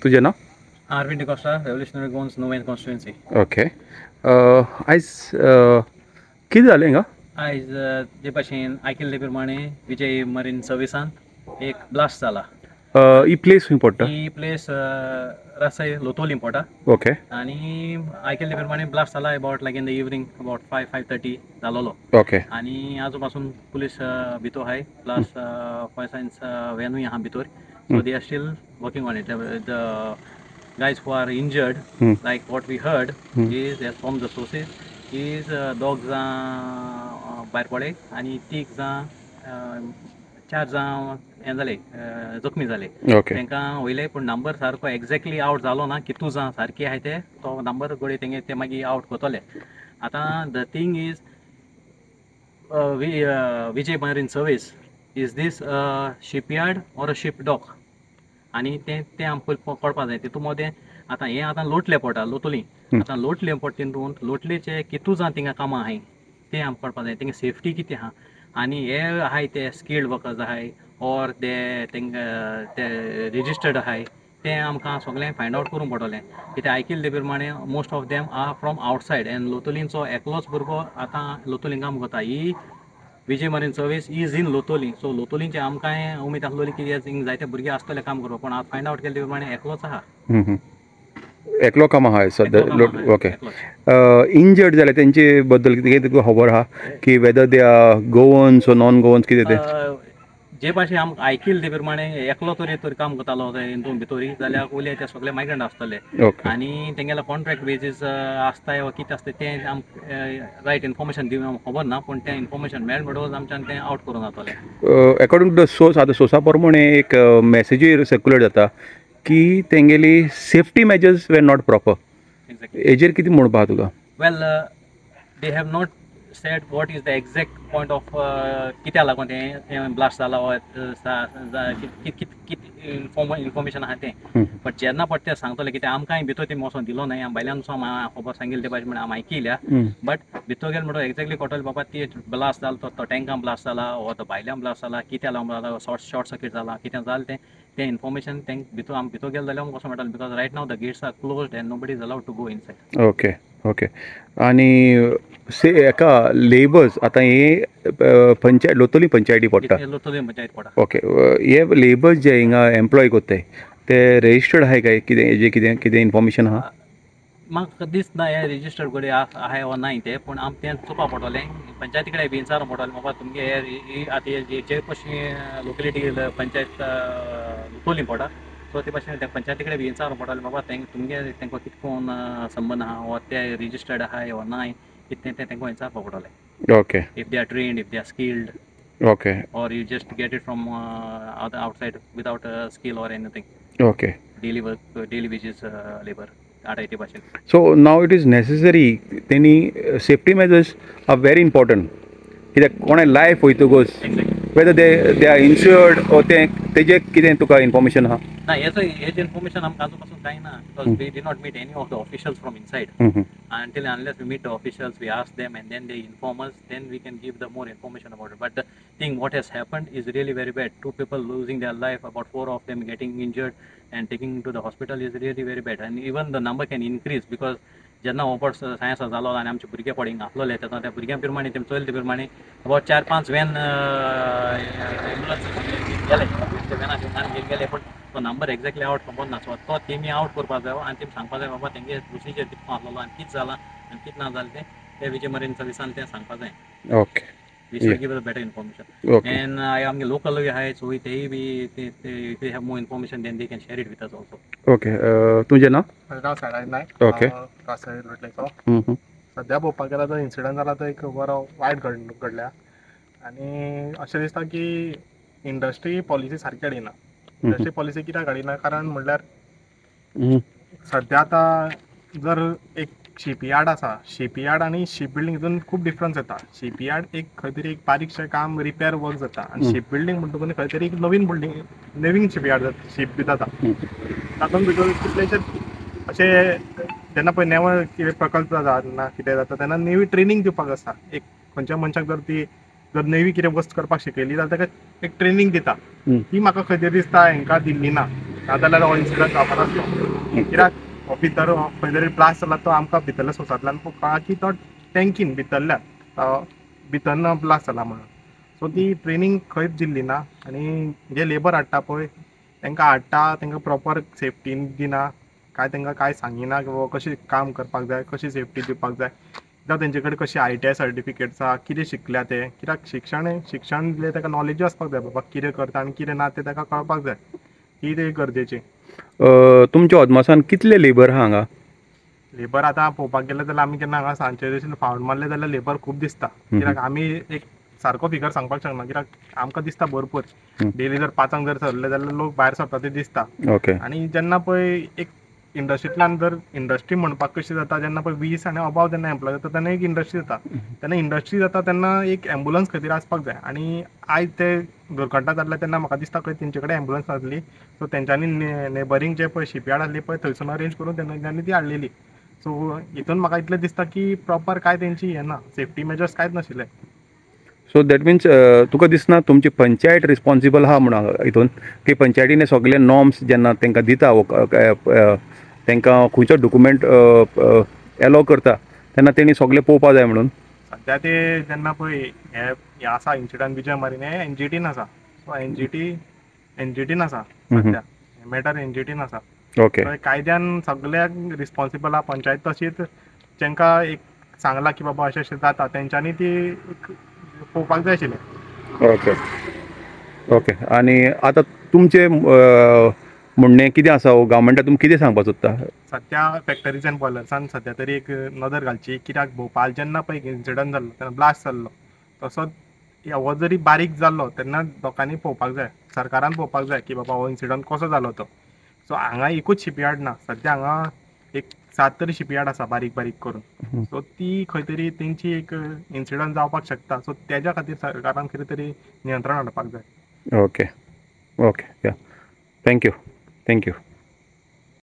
तुझें नाव? Arvind Costa, Revolutionary Guns Nomain Constituency. Okay. आयज कितें जालें हिंगा? आयज जे भाशेन आयकिल्ले प्रमाणे विजय मरीन सर्विसान एक ब्लास्ट जाला. ही प्लेस खंय पडटा? ही प्लेस रासय लोतोली पडटा. ओके. आनी आयकिल्ले प्रमाणे ब्लास्ट जाला about like in the evening about 5:30 जालोलो. ओके. आनी आजू पासून पुलीस भितर आहाय प्लस फॉय सायन्स वॅनूय आहा भितर. So they are still working on it. The guys who are injured, like what we heard, is from the sources, is dogs भायर पडले आनी तीग जां 4 जां हें जाले जखमी जाले. तांकां वयले पूण नंबर सारको एक्झॅक्टली आउट जालो ना कितू जां सारकी आहाय ते तो नंबर गडे तेंगे ते मागीर आउट कोतोले. आतां the thing is Vijay marine service is this shipyard or a ship dock आनी ते आमकां कळपा जाय. तितू मदें आतां लोटले पडटा लोतोली. आतां लोटले पडटा तितून लोटलेचे कितू जां थिंगा कामां आहाय ते आमकां कळपा जाय. तेंगे सेफ्टी कितें आहा आनी हे आहाय ते स्किल्ड वर्कर्स आहाय ऑर ते रेजिस्टर्ड आहाय ते आमकां सगळें फायंड आवट करूंक पडटलें. कित्याक आयकिल्ले प्रमाणे most of them are from outside and लोतोलींचो एकलोच भुरगो आतां लोतोलीं काम करता. ही Vijay marine service is in Lotoli. So लोतोलींचे आमकां उमेद आसलोली की हिंग जायते भुरगे आसतले काम करपाक पूण फायंड आवट केल्ले प्रमाणे एकलोच आहा. एकलो काम आहा सद्या? ओके. इंजर्ड जाले तेंचे बद्दल कितें तुका खबर आहा की वेदर दे आर गोवन्स और नॉन गोवन्स कितें ते? जे भाशेन आमकां आयकिल्ले प्रमाणे एकलो तरी काम करतालो हितून भितरी जाल्यार पयले ते सगळे मायग्रंट आसतले आनी तेंगेलो कॉन्ट्रॅक्ट बेजीस आसताय वा कितें आसता तें आमकां रायट इन्फॉर्मेशन दिवंक आमकां खबर ना पूण तें इन्फॉर्मेशन मेळ्ळें म्हणटकच आमच्यान तें आउट करूंक जातलें. अकॉर्डिंग टू द सोर्स आतां सोर्सा प्रमाणे एक मॅसेजीर सर्क्युलेट जाता की तेंगेली safety measures were not proper. हेजेर कितें म्हणपा आहा तुका? Well they have not said what is the exact point of कित्याक लागून तें ब्लास्ट जाला वा इन्फॉर्मेशन आहा तें. बट जेन्ना पडटा तें सांगतलें कित्याक आमकांय भितर तें वचोन दिलो न्हय. भायल्यान वचोन खबर सांगिल्ले ते भाशेन म्हण आमी आयकिल्या. बट भितर गेले म्हणटच एक्झॅक्टली कळटलें बाबा ती ब्लास्ट जाला तो टँकान ब्लास्ट जाला वा तो भायल्यान ब्लास्ट जाला कित्याक लागून जाला शॉर्ट सर्कीट जाला कितें जालें तें इन्फॉर्मेशन भितर आमी भितर गेले जाल्यार वचोंक मेळटलें because right now the gates are closed and nobody is allowed to go inside. Okay. Okay. आनी एका लेबर्स आतां हे पंचायत लोतोली पंचायती पडटा. लोतोली पंचायत पडटा. ओके. हे लेबर्स जे हिंगा एम्प्लॉय कोत्ताय ते रेजिस्टर्ड आहाय काय? कितें हेजें कितें इन्फॉर्मेशन आहा? म्हाका दिसना हे रेजिस्टर्ड कडेन आहाय वा नाय ते पूण आमकां तें चोवपा पडटलें. पंचायती कडेन विचारूंक पडटलें बाबा तुमगे हे आतां जे कशी लोकेलिटी पंचायत लोतोली पडटा सो ते भाशेन पंचायती कडेन विचारूंक पडटलें बाबा तुमगे तांकां कितकोन संबंद आहा वा ते रेजिस्टर्ड आहाय वा नाय कितें तें तांकां विचारपाक पडटलें. Okay. If they are trained if they are skilled. Okay. Or you just get it from outside without skill or anything. Okay. Daily work, daily wages labor. So now it is necessary. Any safety measures are very important. कित्याक कोणे life वयतकच whether they are insured or तेजे कितें तुका information आहा? ना हेजे information आमकां आजू पासून कांय ना because we did not meet any of the officials from inside. Until unless we meet the officials, we ask them and then they inform us, then we can give the more information about it. But the thing what has happened is really very bad. 2 people losing their life, about 4 of them getting injured and taking to the hospital is really very bad. And even the number can increase because जेन्ना ओपड science जालो आनी आमचे भुरगे पडींग आसलोले तेन्ना त्या भुरग्यां प्रमाणे तेम चलते प्रमाणे अबाउट 4-5 वॅन एम्बुलन्स गेले ते वॅना घेवन गेले पूण तो नंबर एक्झॅक्टली आउट खबर ना. सो तो तेमी आउट करपाक जाय आनी तेमी सांगपाक जाय बाबा तेंगे प्रोसिजर कितको आसलो आनी कितें जालां आनी कितें ना जालें ते विजय मरीन सर्विसान तें सांगपाक जाय. Okay. We should give us better information. Okay. And I am local guy, so if they have more information, then they can share it with us also. Okay. तुझे नाव? नाव सायराज नायक. ओके. रासय लोटलेचो. सध्या पळोवपाक गेल्यार तो इन्सिडंट जाला तो एक बरो वायट घडल्या आनी अशें दिसता की इंडस्ट्री पॉलिसी सारकी हाडिना. इंडस्ट्री पॉलिसी कित्याक हाडिना कारण म्हणल्यार सध्या आतां जर एक शिपयार्ड आसा शिपयार्ड आनी शिप बिल्डींग हितून खूब डिफरन्स येता. शिपयार्ड एक खंय तरी एक बारीकशें काम रिपेर वर्क जाता आनी शिप बिल्डींग म्हणटकूच खंय तरी एक नवीन शिपयार्ड जाता शिप बी जाता. तातूंत भितर कितलेशे अशें जेन्ना पळय नेवल कितें प्रकल्प जाता ना कितें जाता तेन्ना नेवी ट्रेनींग दिवपाक आसता. एक खंयच्या मनशाक जर नेवी कितें वस्त करपाक शिकयली जाल्यार ताका एक ट्रेनींग दिता. ती म्हाका खंय तरी दिसता हांकां दिल्ली ना. नाजाल्यार हो इन्सिडंट जावपा नासलो. कित्याक हो भितर खंय तरी ब्लास्ट जाला तो आमकां भितरल्या सोर्सांतल्यान कळ्ळा की तो टँकीन भितरल्यान ब्लास्ट जाला म्हणून. सो ती ट्रेनींग खंयच दिल्ली ना आनी जे लेबर हाडटा पळय तांकां हाडटा तांकां प्रॉपर सेफ्टीन दिना काय तांकां काय सांगिना की बाबा कशें काम करपाक जाय, कशी सेफ्टी दिवपाक जाय, जावं तेंचे कडेन कशी ITI सर्टिफिकेट्स आसा, कितें शिकल्या ते. कित्याक शिक्षण दिलें ताका नॉलेज आसपाक जाय बाबा कितें करता आनी कितें ना तें ताका कळपाक जाय. ती ते गरजेची. तुमच्या अदमासान कितले लेबर आहा हांगा? लेबर आतां पळोवपाक गेले जाल्यार आमी केन्ना हांगा सांजचे जशें फावंड मारले जाल्यार लेबर खूब दिसता. कित्याक आमी एक सारको फिगर सांगपाक शकना कित्याक आमकां दिसता भरपूर. डेली जर 5 जर सरले जाल्यार लोक भायर सरता ते दिसता. ओके. आनी जेन्ना पळय एक इंडस्ट्रींतल्यान जर इंडस्ट्री म्हणपाक कशी जाता जेन्ना पळय 20 आनी अबाव जेन्ना एम्प्लॉय जाता तेन्ना एक इंडस्ट्री जाता. तेन्ना इंडस्ट्री जाता तेन्ना एक एम्बुलन्स खंय तरी आसपाक जाय आनी आयज ते दुर्घटना जाल्ले तेन्ना म्हाका दिसता खंय तेंचे कडेन एम्बुलन्स नासली. सो तेंच्यांनी नेबरींग जे पळय शिपयार्ड आसली पळय थंयसून अरेंज करून तेंच्यांनी ती हाडलेली. सो हितून म्हाका इतलें दिसता की प्रॉपर काय तेंची हें ना सेफ्टी मेजर्स कांयच नाशिल्ले. सो दॅट मिन्स तुका दिसना तुमची पंचायत रिस्पॉन्सिबल आहा म्हणून हितून की पंचायतीने सगळे नॉर्म्स जेन्ना तांकां दिता तांकां खंयचो डॉक्युमेंट एलो करता तेन्ना तेणी सगळें पळोवपा जाय म्हणून? सद्या ते जेन्ना पळय हे आसा इन्सिडंट विजय मारीन हे NGTन आसा. सो NGTन आसा सद्या मॅटर NGTन आसा. ओके. कायद्यान सगळ्याक रिस्पॉन्सिबल आहा पंचायत तशीच जेंकां एक सांगला की बाबा अशें अशें जाता तेंच्यांनी ती पळोवपाक जाय आशिल्लें. ओके. ओके. आनी आतां तुमचें म्हणणें कितें आसा हो गव्हर्मेंटाक तुमी कितें सांगपाक सोदता? सद्या फॅक्टरीज एंड बॉयलर्सान सद्या तरी एक नदर घालची कित्याक भोपाळ जेन्ना पळय इन्सिडंट जाल्लो तेन्ना ब्लास्ट जाल्लो तसोच हो जरी बारीक जाल्लो तेन्ना लोकांनी पळोवपाक जाय, सरकारान पळोवपाक जाय की बाबा हो इन्सिडंट कसो जालो तो. सो हांगा एकूच शिपयार्ड ना सद्या हांगा एक 7 तरी शिपयार्ड आसा बारीक बारीक करून. सो ती खंय तरी तेंची एक इन्सिडंट जावपाक शकता. सो तेज्या खातीर सरकारान कितें तरी नियंत्रण हाडपाक जाय. ओके. ओके. या. थँक्यू.